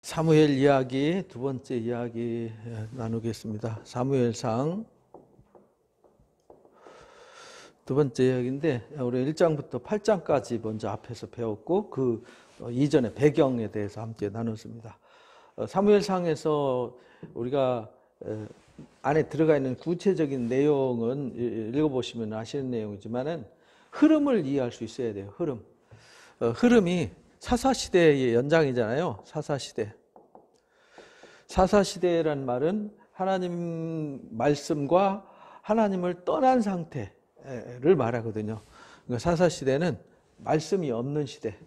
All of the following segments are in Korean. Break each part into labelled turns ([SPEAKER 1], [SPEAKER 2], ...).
[SPEAKER 1] 사무엘 이야기 두 번째 이야기 나누겠습니다. 사무엘상 두 번째 이야기인데 우리 1장부터 8장까지 먼저 앞에서 배웠고 그 이전의 배경에 대해서 함께 나눴습니다. 사무엘상에서 우리가 안에 들어가 있는 구체적인 내용은 읽어보시면 아시는 내용이지만은 흐름을 이해할 수 있어야 돼요. 흐름이 사사시대의 연장이잖아요. 사사시대. 사사시대란 말은 하나님 말씀과 하나님을 떠난 상태를 말하거든요. 그러니까 사사시대는 말씀이 없는 시대.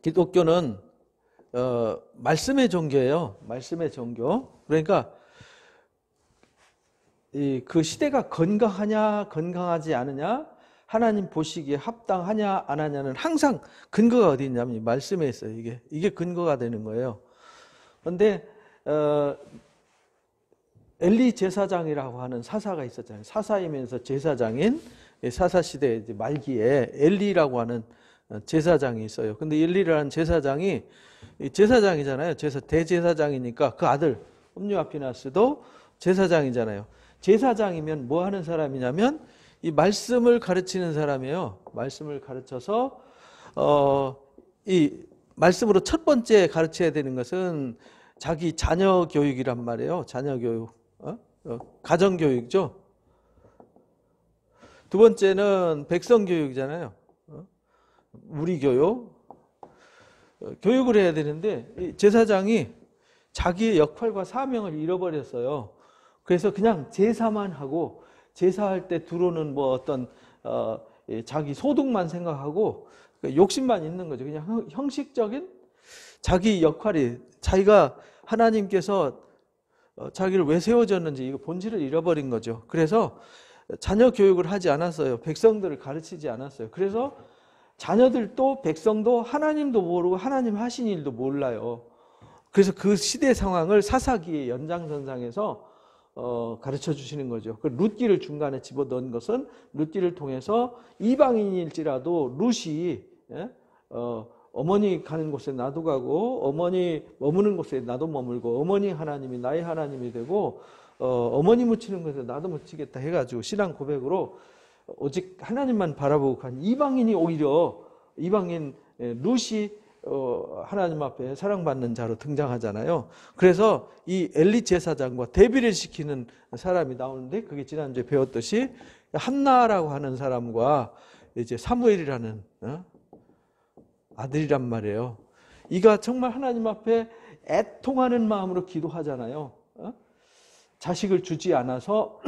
[SPEAKER 1] 기독교는 말씀의 종교예요. 말씀의 종교. 그러니까 그 시대가 건강하냐 건강하지 않으냐, 하나님 보시기에 합당하냐 안 하냐는 항상 근거가 어디 있냐면 말씀에 있어요. 이게 근거가 되는 거예요. 그런데 엘리 제사장이라고 하는 사사가 있었잖아요. 사사이면서 제사장인 사사시대 말기에 엘리라고 하는 제사장이 있어요. 근데 엘리라는 제사장이 제사장이잖아요. 대제사장이니까 그 아들 홈리와 피나스도 제사장이잖아요. 제사장이면 뭐 하는 사람이냐면 이 말씀을 가르치는 사람이에요. 말씀을 가르쳐서 이 말씀으로 첫 번째 가르쳐야 되는 것은 자기 자녀 교육이란 말이에요. 자녀 교육, 가정 교육이죠. 두 번째는 백성 교육이잖아요. 우리 교육, 교육을 해야 되는데 이 제사장이 자기의 역할과 사명을 잃어버렸어요. 그래서 그냥 제사만 하고 제사할 때 들어오는 뭐 어떤 자기 소득만 생각하고 욕심만 있는 거죠. 그냥 형식적인 자기 역할이, 자기가 하나님께서 자기를 왜 세워졌는지 이거 본질을 잃어버린 거죠. 그래서 자녀 교육을 하지 않았어요. 백성들을 가르치지 않았어요. 그래서 자녀들도 백성도 하나님도 모르고 하나님 하신 일도 몰라요. 그래서 그 시대 상황을 사사기의 연장선상에서 가르쳐 주시는 거죠. 그 룻기를 중간에 집어넣은 것은 룻기를 통해서 이방인일지라도 룻이 어머니 가는 곳에 나도 가고 어머니 머무는 곳에 나도 머물고 어머니 하나님이 나의 하나님이 되고 어머니 묻히는 곳에 나도 묻히겠다 해가지고 신앙 고백으로 오직 하나님만 바라보고 간 이방인이 오히려 이방인 룻이 하나님 앞에 사랑받는 자로 등장하잖아요. 그래서 이 엘리 제사장과 대비를 시키는 사람이 나오는데 그게 지난주에 배웠듯이 한나라고 하는 사람과 이제 사무엘이라는 아들이란 말이에요. 이가 정말 하나님 앞에 애통하는 마음으로 기도하잖아요. 자식을 주지 않아서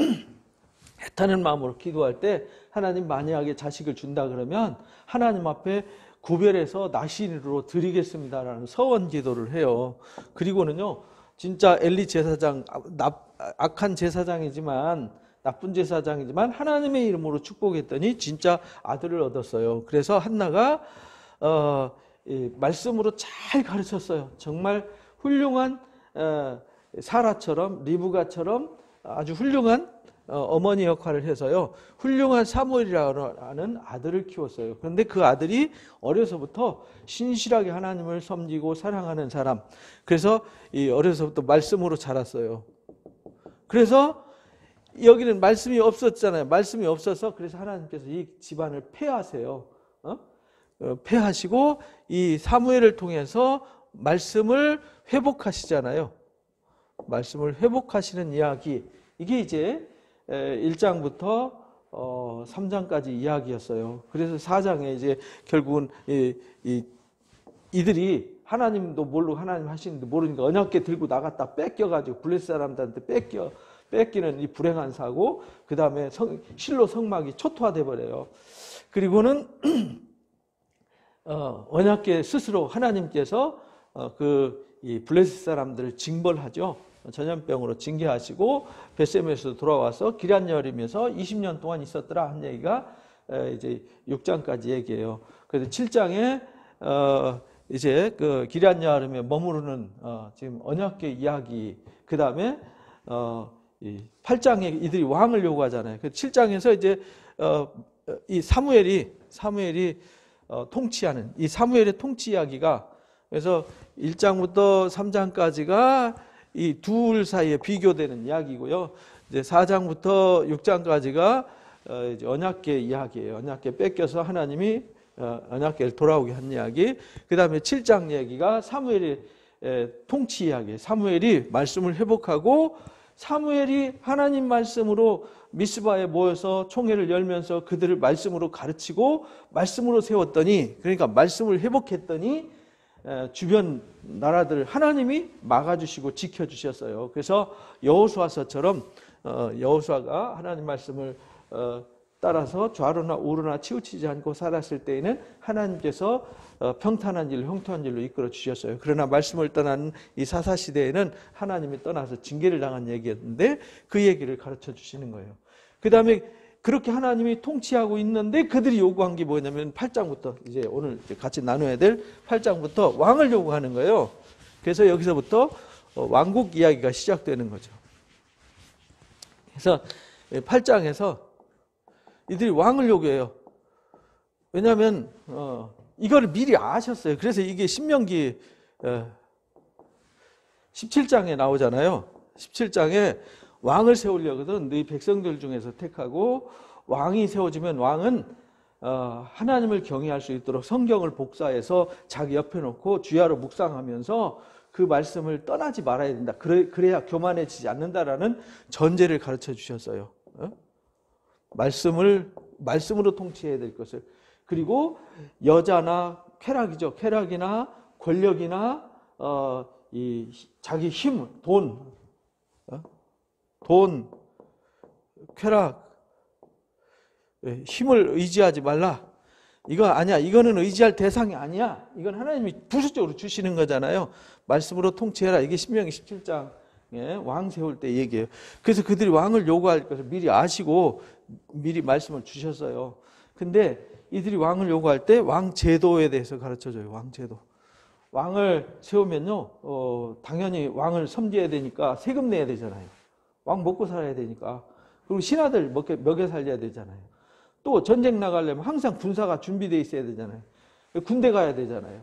[SPEAKER 1] 애타는 마음으로 기도할 때 하나님 만약에 자식을 준다 그러면 하나님 앞에 구별해서 나신으로 드리겠습니다라는 서원 기도를 해요. 그리고는요, 진짜 엘리 제사장, 악한 제사장이지만, 나쁜 제사장이지만 하나님의 이름으로 축복했더니 진짜 아들을 얻었어요. 그래서 한나가 말씀으로 잘 가르쳤어요. 정말 훌륭한 사라처럼, 리브가처럼 아주 훌륭한 어머니 역할을 해서요, 훌륭한 사무엘이라는 아들을 키웠어요. 그런데 그 아들이 어려서부터 신실하게 하나님을 섬기고 사랑하는 사람, 그래서 이 어려서부터 말씀으로 자랐어요. 그래서 여기는 말씀이 없었잖아요. 말씀이 없어서 그래서 하나님께서 이 집안을 폐하세요. 폐하시고 이 사무엘을 통해서 말씀을 회복하시잖아요. 말씀을 회복하시는 이야기, 이게 이제 1장부터 3장까지 이야기였어요. 그래서 4장에 이제 결국은 이들이 하나님도 모르고 하나님 하시는데 모르니까 언약궤 들고 나갔다 뺏겨가지고 블레셋 사람들한테 뺏기는 이 불행한 사고, 그 다음에 실로 성막이 초토화돼 버려요. 그리고는 언약궤 스스로 하나님께서 이 블레셋 사람들을 징벌하죠. 전염병으로 징계하시고 벳세메에서 돌아와서 기럇여림에서 20년 동안 있었더라 한 얘기가 이제 6장까지 얘기해요. 그래서 7장에 이제 그 기럇여림에 머무르는 지금 언약궤 이야기, 그 다음에 8장에 이들이 왕을 요구하잖아요. 그 7장에서 이제 이 사무엘이 통치하는 이 사무엘의 통치 이야기가, 그래서 1장부터 3장까지가 이 둘 사이에 비교되는 이야기고요. 이제 4장부터 6장까지가 이제 언약궤 이야기예요. 언약궤 뺏겨서 하나님이 언약궤를 돌아오게 한 이야기. 그 다음에 7장 얘기가 사무엘의 통치 이야기. 사무엘이 말씀을 회복하고 사무엘이 하나님 말씀으로 미스바에 모여서 총회를 열면서 그들을 말씀으로 가르치고 말씀으로 세웠더니, 그러니까 말씀을 회복했더니 주변 나라들 하나님이 막아주시고 지켜주셨어요. 그래서 여호수아서처럼 여호수아가 하나님 말씀을 따라서 좌로나 우로나 치우치지 않고 살았을 때에는 하나님께서 평탄한 길로 형통한 길로 이끌어 주셨어요. 그러나 말씀을 떠난 이 사사시대에는 하나님이 떠나서 징계를 당한 얘기였는데 그 얘기를 가르쳐 주시는 거예요. 그 다음에 그렇게 하나님이 통치하고 있는데 그들이 요구한 게 뭐냐면 8장부터 이제 오늘 같이 나눠야 될 8장부터 왕을 요구하는 거예요. 그래서 여기서부터 왕국 이야기가 시작되는 거죠. 그래서 8장에서 이들이 왕을 요구해요. 왜냐하면 이거를 미리 아셨어요. 그래서 이게 신명기 17장에 나오잖아요. 17장에 왕을 세우려거든 너희 백성들 중에서 택하고, 왕이 세워지면 왕은 하나님을 경외할 수 있도록 성경을 복사해서 자기 옆에 놓고 주야로 묵상하면서 그 말씀을 떠나지 말아야 된다. 그래야 교만해지지 않는다라는 전제를 가르쳐 주셨어요. 말씀으로 통치해야 될 것을. 그리고 여자나 쾌락이죠. 쾌락이나 권력이나 이 자기 힘, 돈, 쾌락, 힘을 의지하지 말라. 이거 아니야. 이거는 의지할 대상이 아니야. 이건 하나님이 부수적으로 주시는 거잖아요. 말씀으로 통치해라. 이게 신명기 17장에 왕 세울 때 얘기해요. 그래서 그들이 왕을 요구할 것을 미리 아시고 미리 말씀을 주셨어요. 근데 이들이 왕을 요구할 때 왕 제도에 대해서 가르쳐줘요. 왕 제도. 왕을 세우면요, 당연히 왕을 섬겨야 되니까 세금 내야 되잖아요. 왕 먹고 살아야 되니까. 그리고 신하들 먹여 살려야 되잖아요. 또 전쟁 나가려면 항상 군사가 준비되어 있어야 되잖아요. 군대 가야 되잖아요.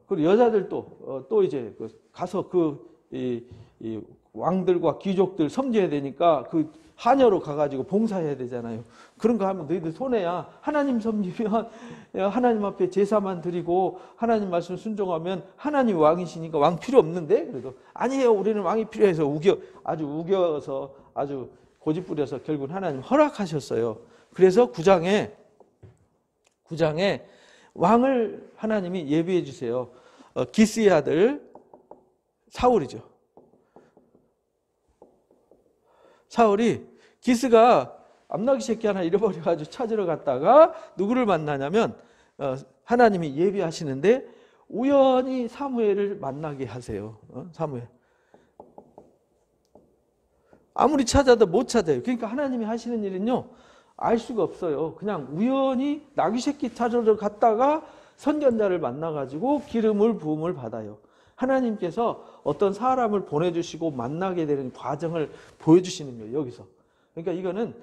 [SPEAKER 1] 그리고 여자들도 또 이제 가서 이 왕들과 귀족들 섬겨야 되니까 그 하녀로 가가지고 봉사해야 되잖아요. 그런 거 하면 너희들 손해야. 하나님 섬기면 하나님 앞에 제사만 드리고 하나님 말씀 순종하면 하나님 왕이시니까 왕 필요 없는데? 그래도 아니에요. 우리는 왕이 필요해서 아주 우겨서 아주 고집부려서 결국 하나님 허락하셨어요. 그래서 9장에 왕을 하나님이 예비해 주세요. 기스의 아들 사울이죠. 사울이 기스가 암나귀 새끼 하나 잃어버려가지고 찾으러 갔다가 누구를 만나냐면 하나님이 예비하시는데 우연히 사무엘을 만나게 하세요. 사무엘. 아무리 찾아도 못 찾아요. 그러니까 하나님이 하시는 일은요, 알 수가 없어요. 그냥 우연히 나귀 새끼 찾으러 갔다가 선견자를 만나가지고 기름을 부음을 받아요. 하나님께서 어떤 사람을 보내주시고 만나게 되는 과정을 보여주시는 거예요. 여기서. 그러니까 이거는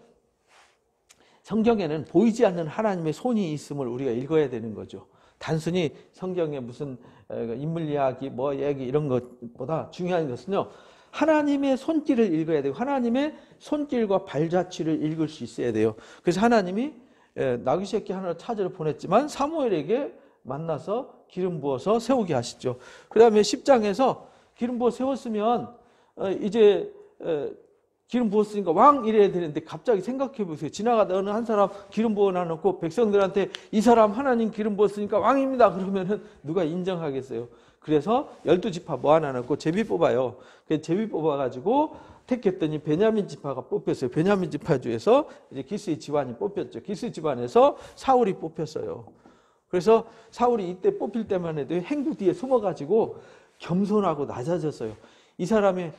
[SPEAKER 1] 성경에는 보이지 않는 하나님의 손이 있음을 우리가 읽어야 되는 거죠. 단순히 성경에 무슨 인물 이야기, 얘기 이런 것보다 중요한 것은요, 하나님의 손길을 읽어야 되고 하나님의 손길과 발자취를 읽을 수 있어야 돼요. 그래서 하나님이 나귀 새끼 하나를 찾으러 보냈지만 사무엘에게 만나서 기름 부어서 세우게 하시죠. 그 다음에 10장에서 기름 부어 세웠으면 이제 기름 부었으니까 왕 이래야 되는데 갑자기 생각해 보세요. 지나가다 어느 한 사람 기름 부어 놔놓고 백성들한테 이 사람 하나님 기름 부었으니까 왕입니다. 그러면은 누가 인정하겠어요? 그래서 12지파 모아놔놓고 제비 뽑아요. 그 제비 뽑아가지고 택했더니 베냐민 지파가 뽑혔어요. 베냐민 지파 중에서 이제 기스의 집안이 뽑혔죠. 기스 집안에서 사울이 뽑혔어요. 그래서 사울이 이때 뽑힐 때만 해도 행구 뒤에 숨어가지고 겸손하고 낮아졌어요. 이 사람의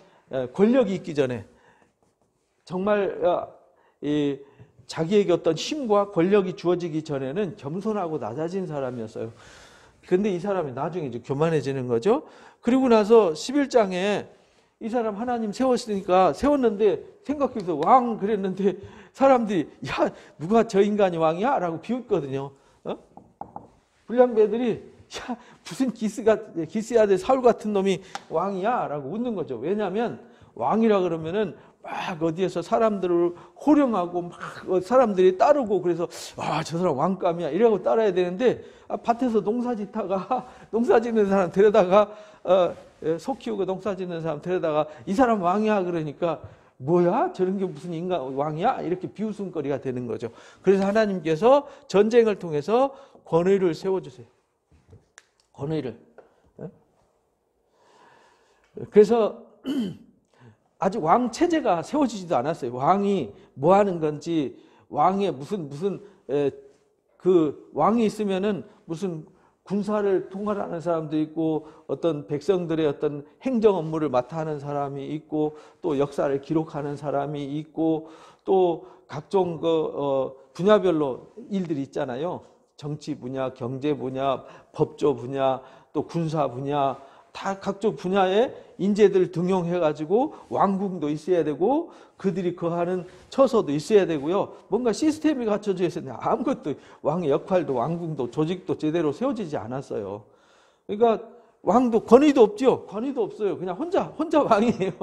[SPEAKER 1] 권력이 있기 전에 정말 자기에게 어떤 힘과 권력이 주어지기 전에는 겸손하고 낮아진 사람이었어요. 근데 이 사람이 나중에 이제 교만해지는 거죠. 그리고 나서 11장에 이 사람 하나님 세웠으니까 세웠는데 생각해서 왕 그랬는데 사람들이 야 누가 저 인간이 왕이야? 라고 비웃거든요. 불량배들이 야, 무슨 기스의 아들 사울 같은 놈이 왕이야? 라고 웃는 거죠. 왜냐하면 왕이라 그러면은 막 어디에서 사람들을 호령하고 막 사람들이 따르고 그래서 와, 저 사람 왕감이야 이러고 따라야 되는데 밭에서 농사 짓다가 농사 짓는 사람 데려다가 소 키우고 농사 짓는 사람 데려다가 이 사람 왕이야 그러니까 뭐야? 저런 게 무슨 인간 왕이야? 이렇게 비웃음거리가 되는 거죠. 그래서 하나님께서 전쟁을 통해서 권위를 세워주세요. 권위를. 그래서 아직 왕 체제가 세워지지도 않았어요. 왕이 뭐 하는 건지, 왕의 무슨 그 왕이 있으면은 무슨 군사를 통할하는 사람도 있고 어떤 백성들의 어떤 행정 업무를 맡아 하는 사람이 있고 또 역사를 기록하는 사람이 있고 또 각종 분야별로 일들이 있잖아요. 정치 분야, 경제 분야, 법조 분야, 또 군사 분야 다 각종 분야의 인재들 등용해가지고 왕궁도 있어야 되고 그들이 거하는 처소도 있어야 되고요. 뭔가 시스템이 갖춰져 있었는데 아무것도 왕의 역할도 왕궁도 조직도 제대로 세워지지 않았어요. 그러니까 왕도 권위도 없죠. 권위도 없어요. 그냥 혼자 왕이에요.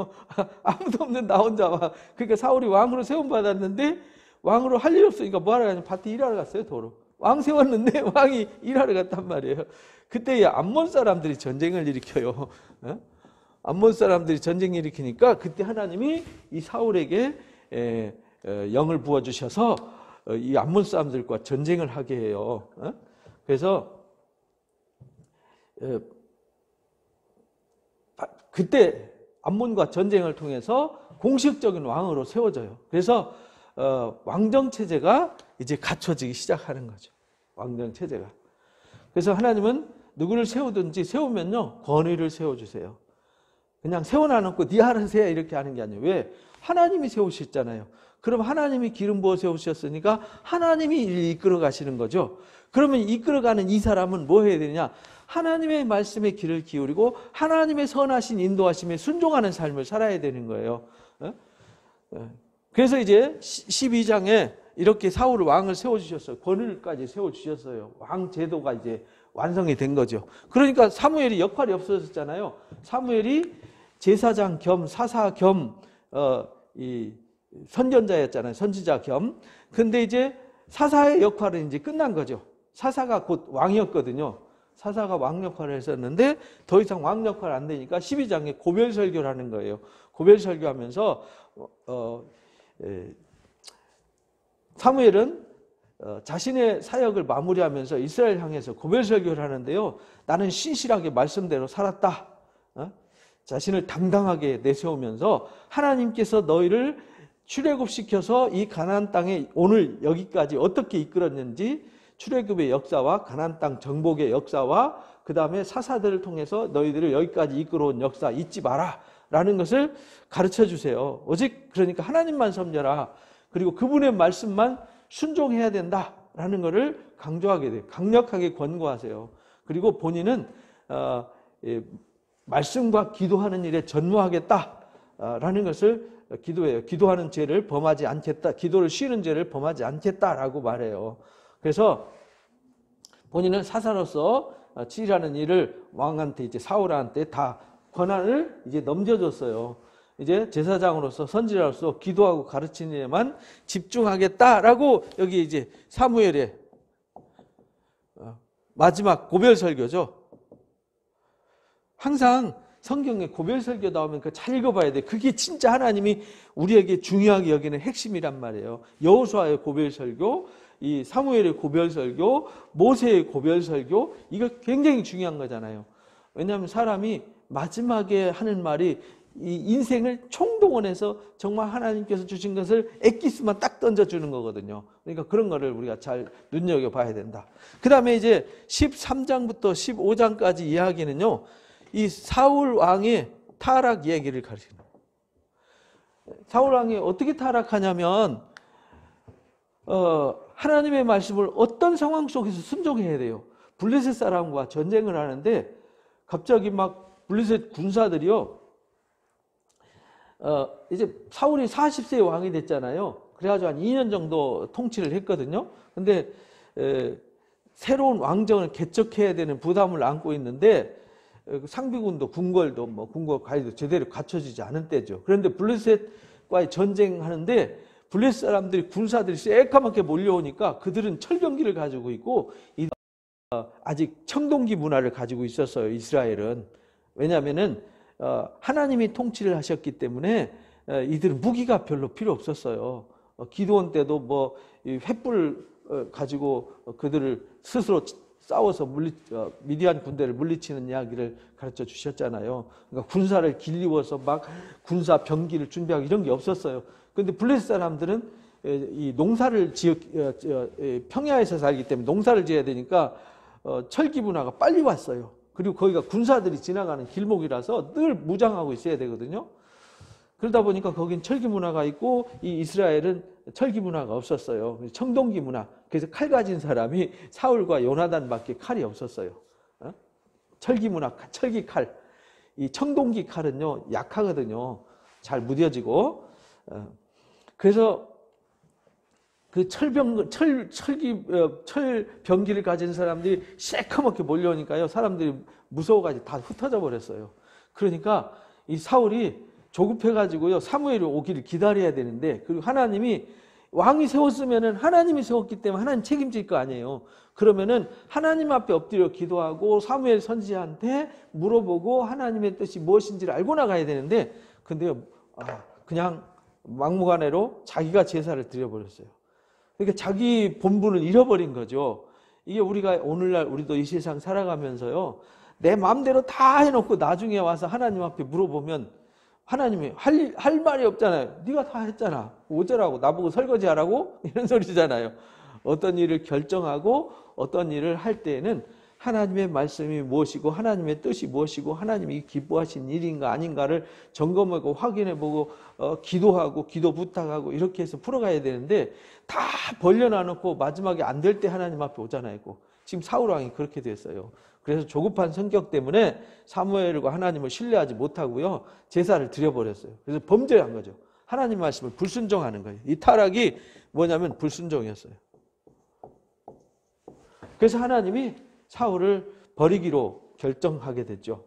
[SPEAKER 1] 아무도 없는 나 혼자 왕. 그러니까 사울이 왕으로 세움 받았는데 왕으로 할 일 없으니까 뭐 하러 가냐? 밭에 일하러 갔어요. 도로. 왕 세웠는데 왕이 일하러 갔단 말이에요. 그때 암몬 사람들이 전쟁을 일으켜요. 암몬 사람들이 전쟁을 일으키니까 그때 하나님이 이 사울에게 영을 부어주셔서 이 암몬 사람들과 전쟁을 하게 해요. 그래서 그때 암몬과 전쟁을 통해서 공식적인 왕으로 세워져요. 그래서 왕정 체제가 이제 갖춰지기 시작하는 거죠. 왕정 체제가. 그래서 하나님은 누구를 세우든지 세우면요 권위를 세워주세요. 그냥 세워놔놓고 네 알아서 해 이렇게 하는 게 아니에요. 왜? 하나님이 세우셨잖아요. 그럼 하나님이 기름 부어 세우셨으니까 하나님이 이끌어 가시는 거죠. 그러면 이끌어가는 이 사람은 뭐 해야 되냐? 하나님의 말씀에 귀를 기울이고 하나님의 선하신 인도하심에 순종하는 삶을 살아야 되는 거예요. 그래서 이제 12장에 이렇게 사울을 왕을 세워주셨어요. 권위까지 세워주셨어요. 왕 제도가 이제 완성이 된 거죠. 그러니까 사무엘이 역할이 없어졌잖아요. 사무엘이 제사장 겸 사사 겸 이 선견자였잖아요. 선지자 겸. 근데 이제 사사의 역할은 이제 끝난 거죠. 사사가 곧 왕이었거든요. 사사가 왕 역할을 했었는데 더 이상 왕 역할 안 되니까 12장에 고별 설교를 하는 거예요. 고별 설교하면서 사무엘은 자신의 사역을 마무리하면서 이스라엘 향해서 고별 설교를 하는데요. 나는 신실하게 말씀대로 살았다. 자신을 당당하게 내세우면서 하나님께서 너희를 출애굽시켜서 이 가나안 땅에 오늘 여기까지 어떻게 이끌었는지 출애굽의 역사와 가나안 땅 정복의 역사와 그 다음에 사사들을 통해서 너희들을 여기까지 이끌어온 역사 잊지 마라 라는 것을 가르쳐 주세요. 오직 그러니까 하나님만 섬겨라. 그리고 그분의 말씀만 순종해야 된다라는 것을 강조하게 돼요. 강력하게 권고하세요. 그리고 본인은 말씀과 기도하는 일에 전무하겠다라는 것을 기도해요. 기도하는 죄를 범하지 않겠다. 기도를 쉬는 죄를 범하지 않겠다라고 말해요. 그래서 본인은 사사로서 치리하는 일을 왕한테 이제 사울한테 다 권한을 이제 넘겨줬어요. 이제 제사장으로서 선지자로서 기도하고 가르치는 일에만 집중하겠다라고 여기 이제 사무엘의 마지막 고별 설교죠. 항상 성경에 고별 설교 나오면 그 잘 읽어봐야 돼. 그게 진짜 하나님이 우리에게 중요하게 여기는 핵심이란 말이에요. 여호수아의 고별 설교, 이 사무엘의 고별 설교, 모세의 고별 설교, 이거 굉장히 중요한 거잖아요. 왜냐하면 사람이 마지막에 하는 말이 이 인생을 총동원해서 정말 하나님께서 주신 것을 엑기스만 딱 던져주는 거거든요. 그러니까 그런 거를 우리가 잘 눈여겨봐야 된다. 그 다음에 이제 13장부터 15장까지 이야기는요, 이 사울 왕의 타락 이야기를 가르치는 거예요. 사울 왕이 어떻게 타락하냐면 하나님의 말씀을 어떤 상황 속에서 순종해야 돼요. 블레셋 사람과 전쟁을 하는데 갑자기 막 블레셋 군사들이요, 이제 사울이 40세의 왕이 됐잖아요. 그래가지고 한 2년 정도 통치를 했거든요. 근데 새로운 왕정을 개척해야 되는 부담을 안고 있는데 상비군도 궁궐도 궁궐 관리도 제대로 갖춰지지 않은 때죠. 그런데 블레셋과의 전쟁하는데 블레셋 사람들이 군사들이 새까맣게 몰려오니까 그들은 철병기를 가지고 있고 아직 청동기 문화를 가지고 있었어요. 이스라엘은. 왜냐하면은 하나님이 통치를 하셨기 때문에 이들은 무기가 별로 필요 없었어요. 기드온 때도 횃불 가지고 그들을 스스로 싸워서 미디안 군대를 물리치는 이야기를 가르쳐 주셨잖아요. 그러니까 군사를 길리워서 막 군사 병기를 준비하고 이런 게 없었어요. 그런데 블레셋 사람들은 이 농사를 평야에서 살기 때문에 농사를 지어야 되니까 철기 문화가 빨리 왔어요. 그리고 거기가 군사들이 지나가는 길목이라서 늘 무장하고 있어야 되거든요. 그러다 보니까 거긴 철기 문화가 있고 이 이스라엘은 철기 문화가 없었어요. 청동기 문화. 그래서 칼 가진 사람이 사울과 요나단밖에 칼이 없었어요. 철기 문화, 철기 칼. 이 청동기 칼은요 약하거든요. 잘 무뎌지고. 그래서 그 철병기를 가진 사람들이 새까맣게 몰려오니까요. 사람들이 무서워가지고 다 흩어져 버렸어요. 그러니까 이 사울이 조급해가지고요. 사무엘이 오기를 기다려야 되는데, 그리고 하나님이 왕이 세웠으면은 하나님이 세웠기 때문에 하나님 책임질 거 아니에요. 그러면은 하나님 앞에 엎드려 기도하고 사무엘 선지자한테 물어보고 하나님의 뜻이 무엇인지를 알고 나가야 되는데, 근데요, 그냥 막무가내로 자기가 제사를 드려버렸어요. 그러니까 자기 본분을 잃어버린 거죠. 이게 우리가 오늘날 우리도 이 세상 살아가면서요, 내 마음대로 다 해놓고 나중에 와서 하나님 앞에 물어보면 하나님이 할 말이 없잖아요. 네가 다 했잖아. 어쩌라고? 나보고 설거지하라고? 이런 소리잖아요. 어떤 일을 결정하고 어떤 일을 할 때에는 하나님의 말씀이 무엇이고 하나님의 뜻이 무엇이고 하나님이 기뻐하신 일인가 아닌가를 점검하고 확인해보고 기도하고 기도 부탁하고 이렇게 해서 풀어가야 되는데 다 벌려놔놓고 마지막에 안 될 때 하나님 앞에 오잖아요. 지금 사울 왕이 그렇게 됐어요. 그래서 조급한 성격 때문에 사무엘과 하나님을 신뢰하지 못하고요. 제사를 드려버렸어요. 그래서 범죄한 거죠. 하나님 말씀을 불순종하는 거예요. 이 타락이 뭐냐면 불순종이었어요. 그래서 하나님이 사울을 버리기로 결정하게 됐죠.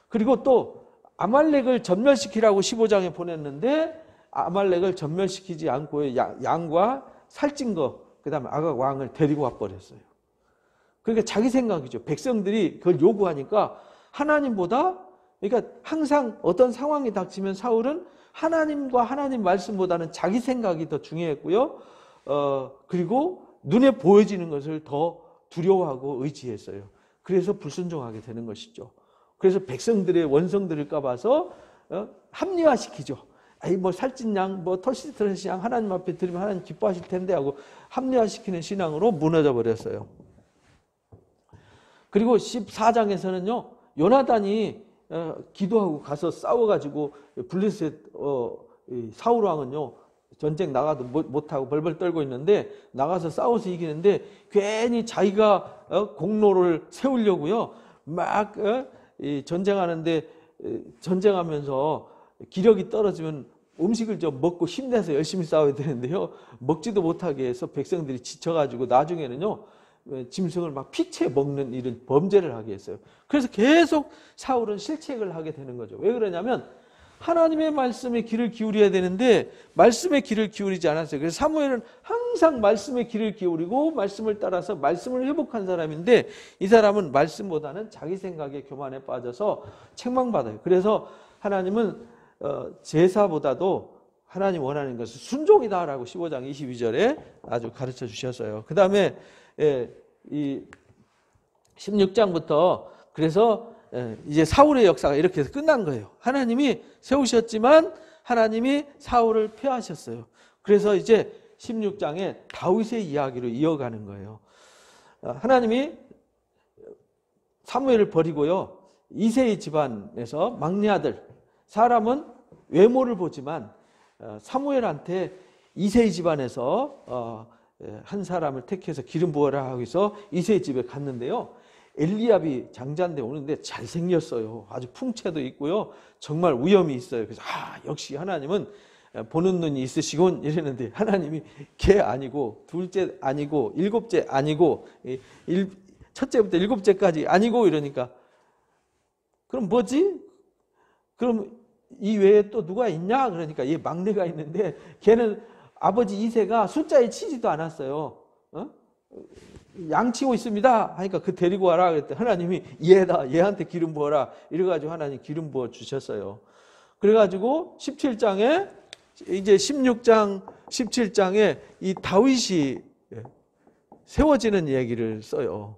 [SPEAKER 1] 그리고 또 아말렉을 전멸시키라고 15장에 보냈는데 아말렉을 전멸시키지 않고 양과 살찐 거, 그 다음에 아각 왕을 데리고 와버렸어요. 그러니까 자기 생각이죠. 백성들이 그걸 요구하니까 하나님보다, 그러니까 항상 어떤 상황이 닥치면 사울은 하나님과 하나님 말씀보다는 자기 생각이 더 중요했고요. 그리고 눈에 보여지는 것을 더 두려워하고 의지했어요. 그래서 불순종하게 되는 것이죠. 그래서 백성들의 원성들을 까봐서 합리화시키죠. 살찐 양, 털씨털씨 양 하나님 앞에 드리면 하나님 기뻐하실 텐데 하고 합리화시키는 신앙으로 무너져 버렸어요. 그리고 14장에서는요, 요나단이 기도하고 가서 싸워가지고 블레셋 사울 왕은요, 전쟁 나가도 못하고 벌벌 떨고 있는데 나가서 싸워서 이기는데 괜히 자기가 공로를 세우려고요, 막 전쟁하는데 전쟁하면서 기력이 떨어지면 음식을 좀 먹고 힘내서 열심히 싸워야 되는데요, 먹지도 못하게 해서 백성들이 지쳐가지고 나중에는요 짐승을 막 피채 먹는 이런 범죄를 하게 했어요. 그래서 계속 사울은 실책을 하게 되는 거죠. 왜 그러냐면 하나님의 말씀에 귀를 기울여야 되는데 말씀에 귀를 기울이지 않았어요. 그래서 사무엘은 항상 말씀에 귀를 기울이고 말씀을 따라서 말씀을 회복한 사람인데 이 사람은 말씀보다는 자기 생각에 교만에 빠져서 책망받아요. 그래서 하나님은 제사보다도 하나님 원하는 것은 순종이다라고 15장 22절에 아주 가르쳐 주셨어요. 그 다음에 이 16장부터 그래서 이제 사울의 역사가 이렇게 해서 끝난 거예요. 하나님이 세우셨지만 하나님이 사울을 폐하셨어요. 그래서 이제 16장에 다윗의 이야기로 이어가는 거예요. 하나님이 사무엘을 버리고요, 이새의 집안에서 막내 아들, 사람은 외모를 보지만 사무엘한테 이새의 집안에서 한 사람을 택해서 기름 부어라 하고 해서 이새의 집에 갔는데요, 엘리압이 장자인데 오는데 잘생겼어요. 아주 풍채도 있고요, 정말 위엄이 있어요. 그래서 역시 하나님은 보는 눈이 있으시군 이랬는데 하나님이 걔 아니고 둘째 아니고 일곱째 아니고 첫째부터 일곱째까지 아니고 이러니까 그럼 뭐지? 그럼 이 외에 또 누가 있냐? 그러니까 얘 막내가 있는데 걔는 아버지 이세가 숫자에 치지도 않았어요. 양치고 있습니다 하니까 그 데리고 와라 그랬더니 하나님이 얘다, 얘한테 기름 부어라 이래가지고 하나님 기름 부어 주셨어요. 그래가지고 17장에 이제 16장 17장에 이 다윗이 세워지는 얘기를 써요.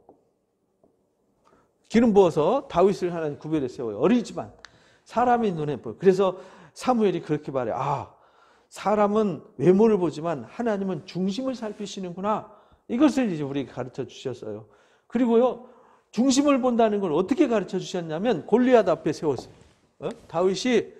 [SPEAKER 1] 기름 부어서 다윗을 하나님 구별해 세워요. 어리지만 사람이 눈에 보여. 그래서 사무엘이 그렇게 말해요. 아, 사람은 외모를 보지만 하나님은 중심을 살피시는구나. 이것을 이제 우리에게 가르쳐 주셨어요. 그리고요, 중심을 본다는 걸 어떻게 가르쳐 주셨냐면 골리앗 앞에 세웠어요. 다윗이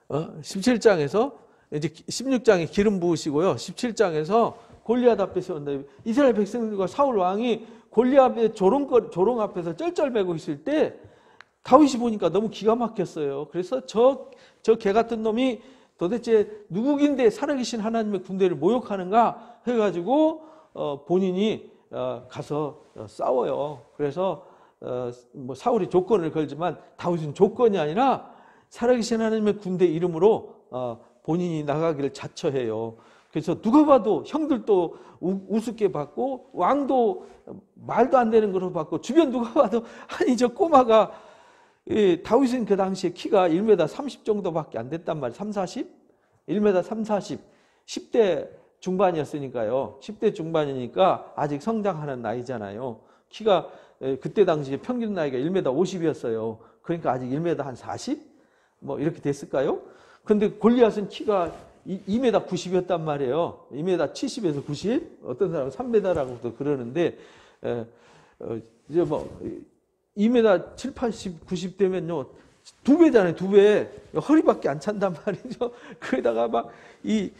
[SPEAKER 1] 17장에서 이제 16장에 기름 부으시고요. 17장에서 골리앗 앞에 세운다. 이스라엘 백성들과 사울 왕이 골리앗의 조롱 앞에서 쩔쩔매고 있을 때 다윗이 보니까 너무 기가 막혔어요. 그래서 저 개 같은 놈이 도대체 누구긴데 살아계신 하나님의 군대를 모욕하는가 해가지고 본인이 가서 싸워요. 그래서 뭐 사울이 조건을 걸지만 다윗은 조건이 아니라 살아계신 하나님의 군대 이름으로 본인이 나가기를 자처해요. 그래서 누가 봐도 형들도 우습게 봤고 왕도 말도 안 되는 걸로 봤고 주변 누가 봐도 아니 저 꼬마가 다윗은 그 당시에 키가 1m 30 정도밖에 안 됐단 말이에요. 3, 40? 1m 3, 40. 10대 중반이었으니까요. 10대 중반이니까 아직 성장하는 나이잖아요. 키가 그때 당시에 평균 나이가 1m 50이었어요. 그러니까 아직 1m 한 40? 뭐 이렇게 됐을까요? 근데 골리앗은 키가 2m 90이었단 말이에요. 2m 70에서 90? 어떤 사람은 3m라고도 그러는데 이제 뭐 2m 7, 80, 90 되면요 2배잖아요. 2배. 허리밖에 안 찬단 말이죠. 거기다가 막 이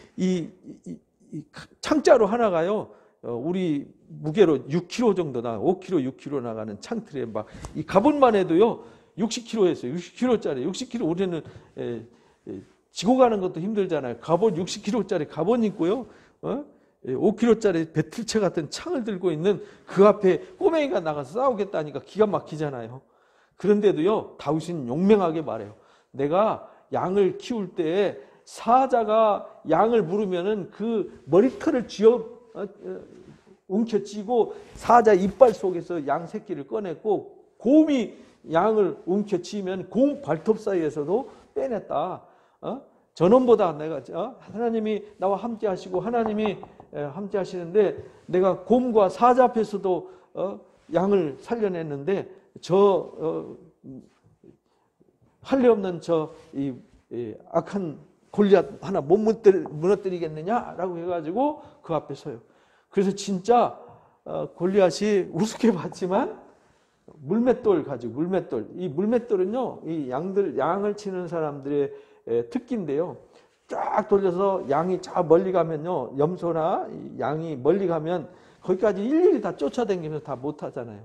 [SPEAKER 1] 창자로 하나가요. 우리 무게로 6kg 정도 나가 5kg, 6kg 나가는 창틀에 막 이 갑옷만 해도요 60kg였어요. 60kg짜리. 60kg 우리는 지고 가는 것도 힘들잖아요. 갑옷 60kg짜리 갑옷 입고요. 5kg짜리 배틀체 같은 창을 들고 있는 그 앞에 꼬맹이가 나가서 싸우겠다니까 기가 막히잖아요. 그런데도요 다윗은 용맹하게 말해요. 내가 양을 키울 때 사자가 양을 물으면은 그 머리털을 움켜쥐고 사자 이빨 속에서 양 새끼를 꺼냈고 곰이 양을 움켜쥐면 곰 발톱 사이에서도 빼냈다. 저놈보다 내가 하나님이 나와 함께 하시고 하나님이 함께 하시는데 내가 곰과 사자 앞에서도 양을 살려냈는데 할례 없는 이 악한 골리앗 하나 못 무너뜨리겠느냐라고 해가지고 그 앞에 서요. 그래서 진짜 골리앗이 우습게 봤지만 물맷돌 가지고 물맷돌. 이 물맷돌은요 이 양을 치는 사람들의 특기인데요. 쫙 돌려서 양이 저 멀리 가면요 염소나 양이 멀리 가면 거기까지 일일이 다 쫓아다니면서 다 못하잖아요.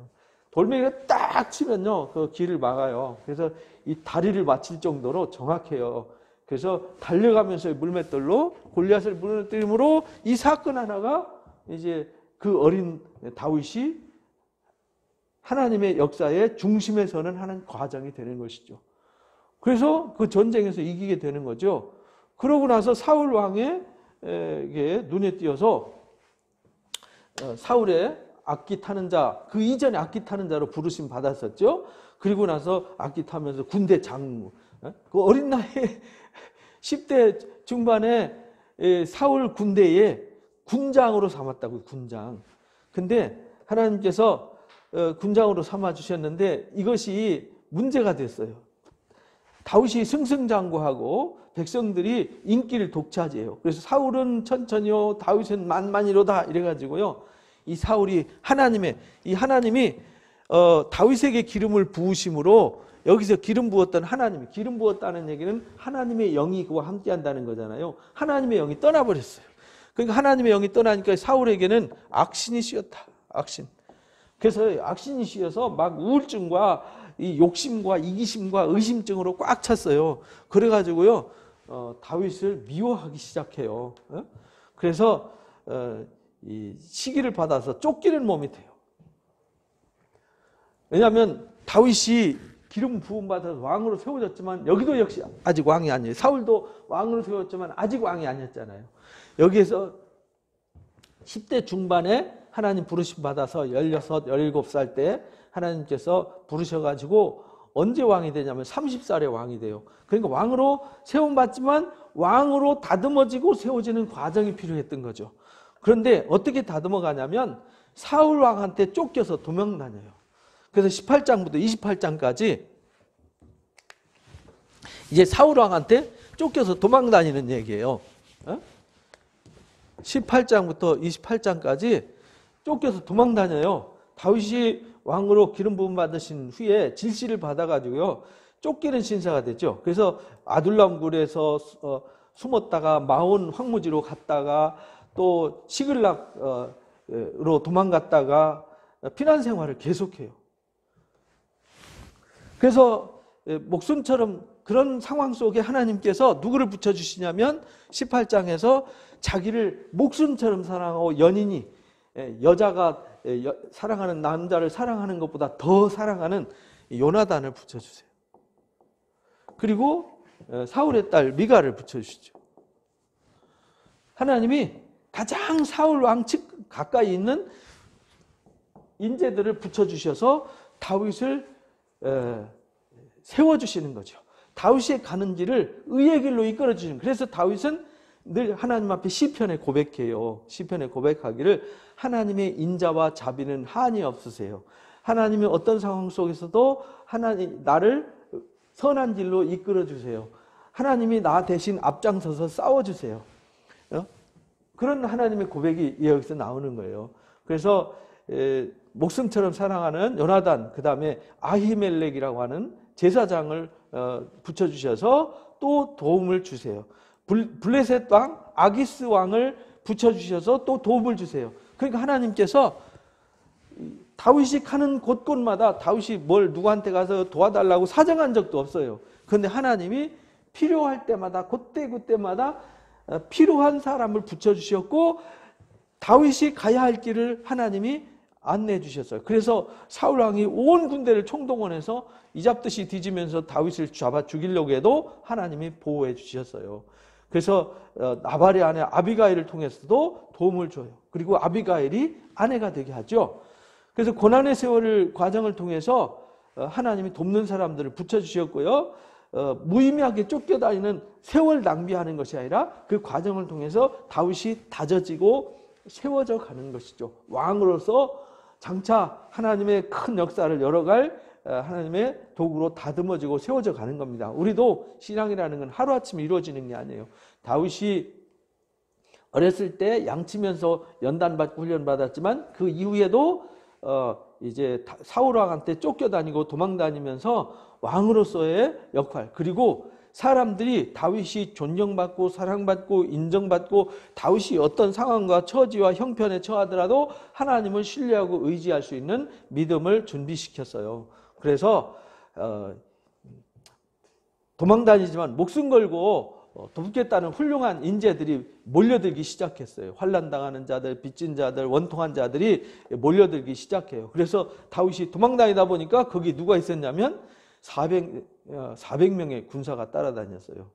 [SPEAKER 1] 돌멩이를 딱 치면요 그 길을 막아요. 그래서 이 다리를 맞힐 정도로 정확해요. 그래서 달려가면서 물맷돌로 골리앗을 무너뜨림으로 이 사건 하나가 이제 그 어린 다윗이 하나님의 역사의 중심에 서는 하는 과정이 되는 것이죠. 그래서 그 전쟁에서 이기게 되는 거죠. 그러고 나서 사울 왕에게 눈에 띄어서 사울의 악기 타는 자, 그 이전에 악기 타는 자로 부르심 받았었죠. 그리고 나서 악기 타면서 군대 장무, 그 어린 나이에 10대 중반에 사울 군대에 군장으로 삼았다고요. 군장. 근데 하나님께서 군장으로 삼아 주셨는데 이것이 문제가 됐어요. 다윗이 승승장구하고 백성들이 인기를 독차지해요. 그래서 사울은 천천히요, 다윗은 만만이로다 이래가지고요. 이 사울이 하나님이 다윗에게 기름을 부으심으로 여기서 기름 부었던 하나님이 기름 부었다는 얘기는 하나님의 영이 그와 함께한다는 거잖아요. 하나님의 영이 떠나버렸어요. 그러니까 하나님의 영이 떠나니까 사울에게는 악신이 씌었다. 악신. 그래서 악신이 씌어서 막 우울증과 이 욕심과 이기심과 의심증으로 꽉 찼어요. 그래가지고요 다윗을 미워하기 시작해요. 그래서 이 시기를 받아서 쫓기는 몸이 돼요. 왜냐하면 다윗이 기름 부음 받아서 왕으로 세워졌지만 여기도 역시 아직 왕이 아니에요. 사울도 왕으로 세워졌지만 아직 왕이 아니었잖아요. 여기에서 10대 중반에 하나님 부르심 받아서 16, 17살 때 하나님께서 부르셔가지고 언제 왕이 되냐면 30살에 왕이 돼요. 그러니까 왕으로 세움받지만 왕으로 다듬어지고 세워지는 과정이 필요했던 거죠. 그런데 어떻게 다듬어 가냐면 사울 왕한테 쫓겨서 도망 다녀요. 그래서 18장부터 28장까지 이제 사울 왕한테 쫓겨서 도망 다니는 얘기예요. 18장부터 28장까지 쫓겨서 도망 다녀요. 다윗이 왕으로 기름 부음 받으신 후에 질시를 받아가지고요. 쫓기는 신사가 됐죠. 그래서 아둘람 굴에서 숨었다가 마온 황무지로 갔다가 또 시글락으로 도망갔다가 피난 생활을 계속해요. 그래서 목숨처럼 그런 상황 속에 하나님께서 누구를 붙여주시냐면 18장에서 자기를 목숨처럼 사랑하고 연인이 여자가 사랑하는 남자를 사랑하는 것보다 더 사랑하는 요나단을 붙여주세요. 그리고 사울의 딸 미가를 붙여주시죠. 하나님이 가장 사울 왕 측 가까이 있는 인재들을 붙여주셔서 다윗을 세워주시는 거죠. 다윗이 가는 길을 의의 길로 이끌어주시는. 그래서 다윗은 늘 하나님 앞에 시편에 고백해요. 시편에 고백하기를 하나님의 인자와 자비는 한이 없으세요. 하나님의 어떤 상황 속에서도 하나님 나를 선한 길로 이끌어주세요. 하나님이 나 대신 앞장서서 싸워주세요. 그런 하나님의 고백이 여기서 나오는 거예요. 그래서 목숨처럼 사랑하는 요나단, 그 다음에 아히멜렉이라고 하는 제사장을 붙여주셔서 또 도움을 주세요. 블레셋 왕, 아기스 왕을 붙여주셔서 또 도움을 주세요. 그러니까 하나님께서 다윗이 가는 곳곳마다 다윗이 뭘 누구한테 가서 도와달라고 사정한 적도 없어요. 그런데 하나님이 필요할 때마다 그때마다 필요한 사람을 붙여주셨고 다윗이 가야 할 길을 하나님이 안내해 주셨어요. 그래서 사울왕이 온 군대를 총동원해서 이잡듯이 뒤지면서 다윗을 잡아 죽이려고 해도 하나님이 보호해 주셨어요. 그래서 나발의 아내 아비가일을 통해서도 도움을 줘요. 그리고 아비가일이 아내가 되게 하죠. 그래서 고난의 세월을 과정을 통해서 하나님이 돕는 사람들을 붙여주셨고요. 무의미하게 쫓겨다니는 세월 낭비하는 것이 아니라 그 과정을 통해서 다윗이 다져지고 세워져 가는 것이죠. 왕으로서 장차 하나님의 큰 역사를 열어갈 하나님의 도구로 다듬어지고 세워져 가는 겁니다. 우리도 신앙이라는 건 하루아침에 이루어지는 게 아니에요. 다윗이 어렸을 때 양치면서 연단받고 훈련받았지만 그 이후에도 이제 사울 왕한테 쫓겨다니고 도망다니면서 왕으로서의 역할, 그리고 사람들이 다윗이 존경받고 사랑받고 인정받고 다윗이 어떤 상황과 처지와 형편에 처하더라도 하나님을 신뢰하고 의지할 수 있는 믿음을 준비시켰어요. 그래서 도망다니지만 목숨 걸고 돕겠다는 훌륭한 인재들이 몰려들기 시작했어요. 환난당하는 자들, 빚진 자들, 원통한 자들이 몰려들기 시작해요. 그래서 다윗이 도망다니다 보니까 거기 누가 있었냐면 400명의 군사가 따라다녔어요.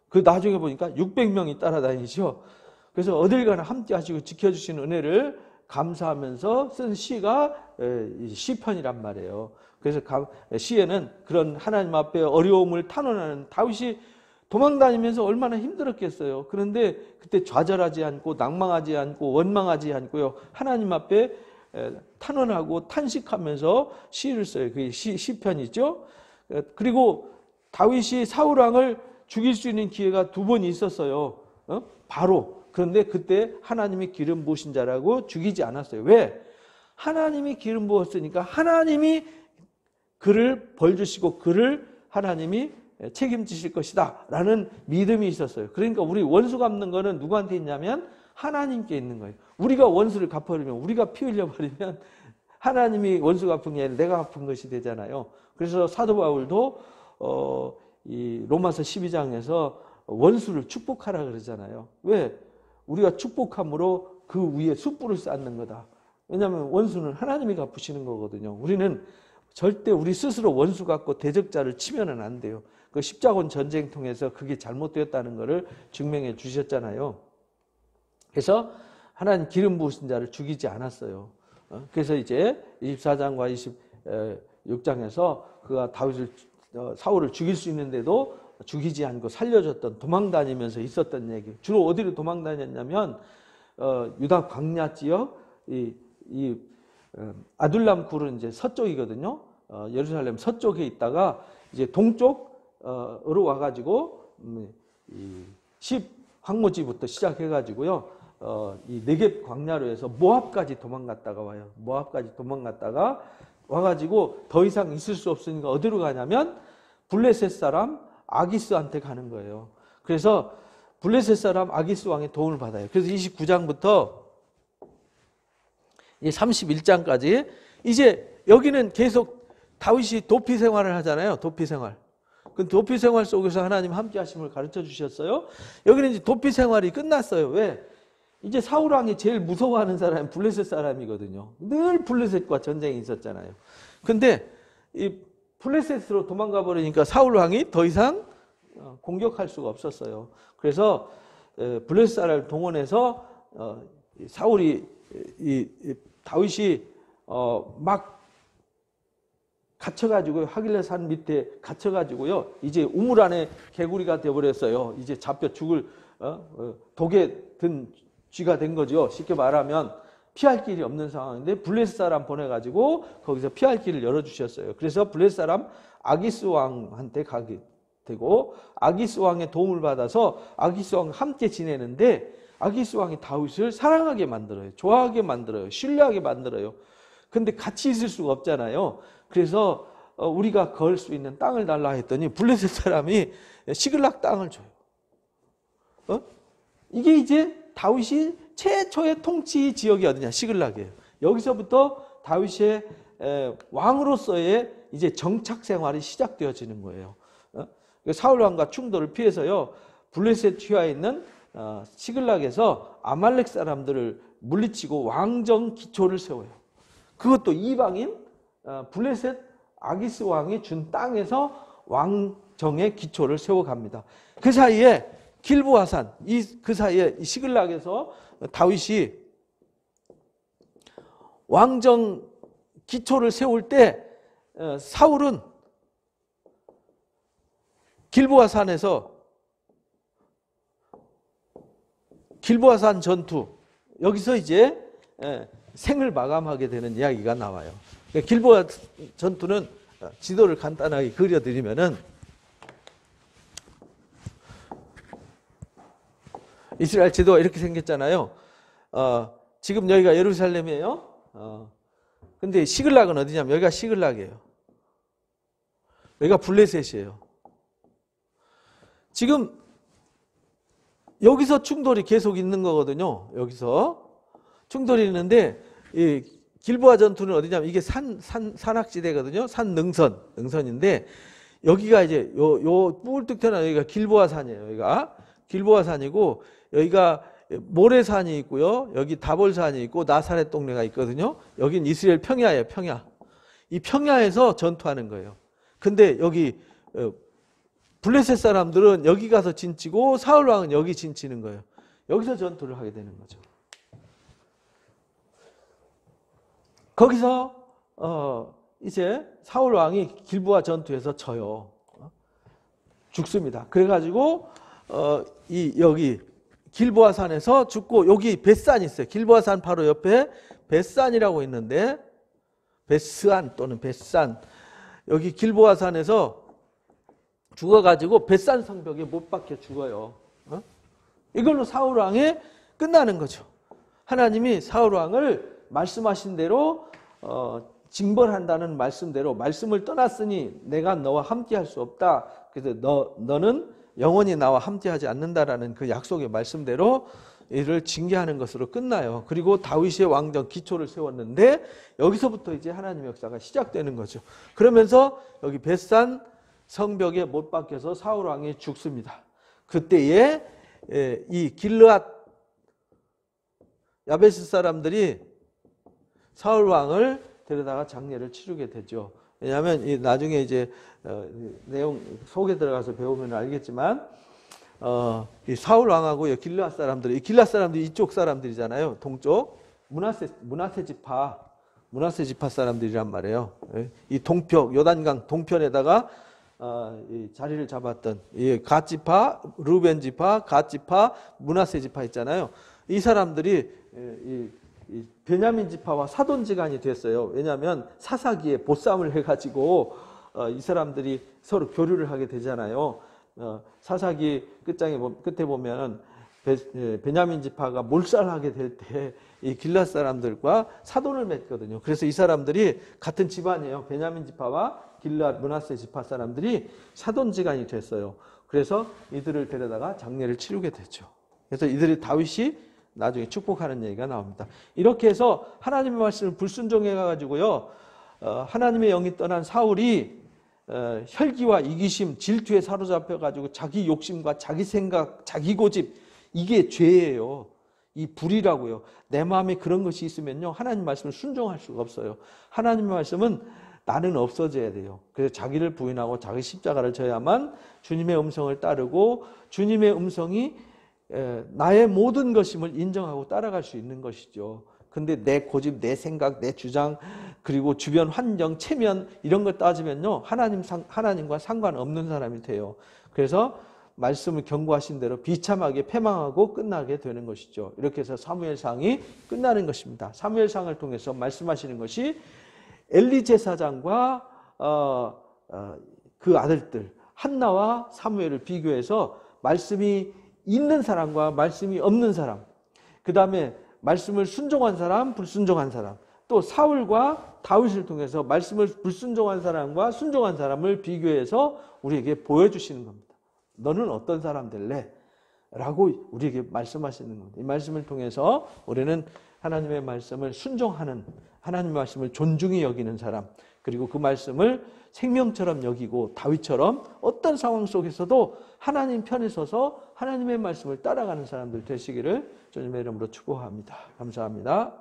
[SPEAKER 1] 그 나중에 보니까 600명이 따라다니죠. 그래서 어딜 가나 함께 하시고 지켜주시는 은혜를 감사하면서 쓴 시가 시편이란 말이에요. 그래서 시에는 그런 하나님 앞에 어려움을 탄원하는 다윗이 도망다니면서 얼마나 힘들었겠어요. 그런데 그때 좌절하지 않고 낭망하지 않고 원망하지 않고요. 하나님 앞에 탄원하고 탄식하면서 시를 써요. 그게 시편이죠. 그리고 다윗이 사울 왕을 죽일 수 있는 기회가 2번 있었어요. 바로. 그런데 그때 하나님이 기름 부으신 자라고 죽이지 않았어요. 왜? 하나님이 기름 부었으니까 하나님이 그를 벌 주시고 그를 하나님이 책임지실 것이다 라는 믿음이 있었어요. 그러니까 우리 원수 갚는 거는 누구한테 있냐면 하나님께 있는 거예요. 우리가 원수를 갚아버리면, 우리가 피 흘려버리면 하나님이 원수 갚은 게 아니라 내가 갚은 것이 되잖아요. 그래서 사도 바울도 이 로마서 12장에서 원수를 축복하라 그러잖아요. 왜? 우리가 축복함으로 그 위에 숯불을 쌓는 거다. 왜냐하면 원수는 하나님이 갚으시는 거거든요. 우리는 절대 우리 스스로 원수 갖고 대적자를 치면은 안 돼요. 그 십자군 전쟁 통해서 그게 잘못되었다는 것을 증명해 주셨잖아요. 그래서 하나님 기름 부으신 자를 죽이지 않았어요. 그래서 이제 24장과 26장에서 그가 다윗을 사울을 죽일 수 있는데도 죽이지 않고 살려줬던, 도망다니면서 있었던 얘기. 주로 어디로 도망다녔냐면 유다 광야 지역, 아둘람 굴은 이제 서쪽이거든요. 예루살렘 서쪽에 있다가 이제 동쪽으로 와가지고 이 10황무지부터 시작해가지고요. 이 네겝 광야로 해서 모압까지 도망갔다가 와요. 모압까지 도망갔다가 와가지고 더 이상 있을 수 없으니까 어디로 가냐면 블레셋 사람 아기스한테 가는 거예요. 그래서 블레셋 사람 아기스 왕의 도움을 받아요. 그래서 29장부터 31장까지 이제 여기는 계속 다윗이 도피 생활을 하잖아요. 도피 생활. 그 도피 생활 속에서 하나님 함께 하심을 가르쳐 주셨어요. 여기는 이제 도피 생활이 끝났어요. 왜? 이제 사울 왕이 제일 무서워하는 사람이 블레셋 사람이거든요. 늘 블레셋과 전쟁이 있었잖아요. 근데 이 블레셋으로 도망가 버리니까 사울 왕이 더 이상 공격할 수가 없었어요. 그래서 블레셋 사람을 동원해서 사울이 다윗이 막 갇혀가지고 하길레 산 밑에 갇혀가지고요. 이제 우물 안에 개구리가 되어버렸어요. 이제 잡혀 죽을 독에 든 쥐가 된 거죠. 쉽게 말하면 피할 길이 없는 상황인데 블레셋 사람 보내가지고 거기서 피할 길을 열어주셨어요. 그래서 블레셋 사람 아기스 왕한테 가게 되고 아기스 왕의 도움을 받아서 아기스 왕과 함께 지내는데 아기스 왕이 다윗을 사랑하게 만들어요. 좋아하게 만들어요. 신뢰하게 만들어요. 근데 같이 있을 수가 없잖아요. 그래서 우리가 걸 수 있는 땅을 달라 했더니 블레셋 사람이 시글락 땅을 줘요. 이게 이제 다윗이 최초의 통치 지역이 어디냐? 시글락이에요. 여기서부터 다윗의 왕으로서의 이제 정착 생활이 시작되어지는 거예요. 사울 왕과 충돌을 피해서요. 블레셋 휘하에 있는 시글락에서 아말렉 사람들을 물리치고 왕정 기초를 세워요. 그것도 이방인 블레셋 아기스 왕이 준 땅에서 왕정의 기초를 세워갑니다. 그 사이에 길보아산, 그 사이에 시글락에서 다윗이 왕정 기초를 세울 때 사울은 길보아산에서 길보아산 전투, 여기서 이제 생을 마감하게 되는 이야기가 나와요. 길보아 전투는 지도를 간단하게 그려드리면은 이스라엘 지도가 이렇게 생겼잖아요. 지금 여기가 예루살렘이에요. 근데 시글락은 어디냐면 여기가 시글락이에요. 여기가 블레셋이에요. 지금 여기서 충돌이 계속 있는 거거든요. 여기서 충돌이 있는데 이 길보아 전투는 어디냐면 이게 산악지대거든요. 산 능선인데 여기가 이제 요 뿔뚝 튀어나온 여기가 길보아 산이에요. 여기가 길보아 산이고 여기가 모래산이 있고요. 여기 다볼산이 있고 나사렛 동네가 있거든요. 여긴 이스라엘 평야예요. 평야. 이 평야에서 전투하는 거예요. 근데 여기 블레셋 사람들은 여기 가서 진치고 사울 왕은 여기 진치는 거예요. 여기서 전투를 하게 되는 거죠. 거기서 이제 사울 왕이 길보아 전투에서 져요. 죽습니다. 그래가지고 여기 길보아 산에서 죽고 여기 벳산이 있어요. 길보아 산 바로 옆에 벳산이라고 있는데 벳스안 또는 벳산 여기 길보아 산에서 죽어가지고 벳산 성벽에 못 박혀 죽어요. 이걸로 사울 왕이 끝나는 거죠. 하나님이 사울 왕을 말씀하신 대로 징벌한다는 말씀대로 말씀을 떠났으니 내가 너와 함께할 수 없다. 그래서 너는 영원히 나와 함께하지 않는다라는 그 약속의 말씀대로 이를 징계하는 것으로 끝나요. 그리고 다윗의 왕정 기초를 세웠는데 여기서부터 이제 하나님의 역사가 시작되는 거죠. 그러면서 여기 벳산 성벽에 못 박혀서 사울 왕이 죽습니다. 그때에 이 길르앗 야베스 사람들이 사울 왕을 데려다가 장례를 치르게 되죠. 왜냐하면 나중에 이제 내용 속에 들어가서 배우면 알겠지만 이 사울 왕하고 길르앗 사람들이, 이 길르앗 사람들이 이쪽 사람들이잖아요. 동쪽 므낫세 지파 사람들이란 말이에요. 이 동편, 요단강 동편에다가 이 자리를 잡았던 이 갓 지파, 루벤 지파, 갓 지파, 므낫세 지파 있잖아요. 이 사람들이 이 베냐민 지파와 사돈지간이 됐어요. 왜냐하면 사사기에 보쌈을 해가지고 이 사람들이 서로 교류를 하게 되잖아요. 사사기 끝에 보면 베냐민 지파가 몰살하게 될 때 이 길앗 사람들과 사돈을 맺거든요. 그래서 이 사람들이 같은 집안이에요. 베냐민 지파와 길앗 므낫세 지파 사람들이 사돈지간이 됐어요. 그래서 이들을 데려다가 장례를 치르게 되죠. 그래서 이들이 다윗이 나중에 축복하는 얘기가 나옵니다. 이렇게 해서 하나님의 말씀을 불순종해 가지고요, 하나님의 영이 떠난 사울이 혈기와 이기심, 질투에 사로잡혀 가지고 자기 욕심과 자기 생각, 자기 고집, 이게 죄예요. 이 불이라고요. 내 마음에 그런 것이 있으면요, 하나님 말씀을 순종할 수가 없어요. 하나님의 말씀은 나는 없어져야 돼요. 그래서 자기를 부인하고 자기 십자가를 져야만 주님의 음성을 따르고 주님의 음성이 나의 모든 것임을 인정하고 따라갈 수 있는 것이죠. 근데 내 고집, 내 생각, 내 주장, 그리고 주변 환경, 체면 이런 걸 따지면요, 하나님과 상관없는 사람이 돼요. 그래서 말씀을 경고하신 대로 비참하게 패망하고 끝나게 되는 것이죠. 이렇게 해서 사무엘상이 끝나는 것입니다. 사무엘상을 통해서 말씀하시는 것이 엘리 제사장과 그 아들들 한나와 사무엘을 비교해서 말씀이 있는 사람과 말씀이 없는 사람, 그 다음에 말씀을 순종한 사람, 불순종한 사람, 또 사울과 다윗을 통해서 말씀을 불순종한 사람과 순종한 사람을 비교해서 우리에게 보여주시는 겁니다. 너는 어떤 사람 될래? 라고 우리에게 말씀하시는 겁니다. 이 말씀을 통해서 우리는 하나님의 말씀을 순종하는, 하나님의 말씀을 존중히 여기는 사람, 그리고 그 말씀을 생명처럼 여기고 다윗처럼 어떤 상황 속에서도 하나님 편에 서서 하나님의 말씀을 따라가는 사람들 되시기를 주님의 이름으로 축복합니다. 감사합니다.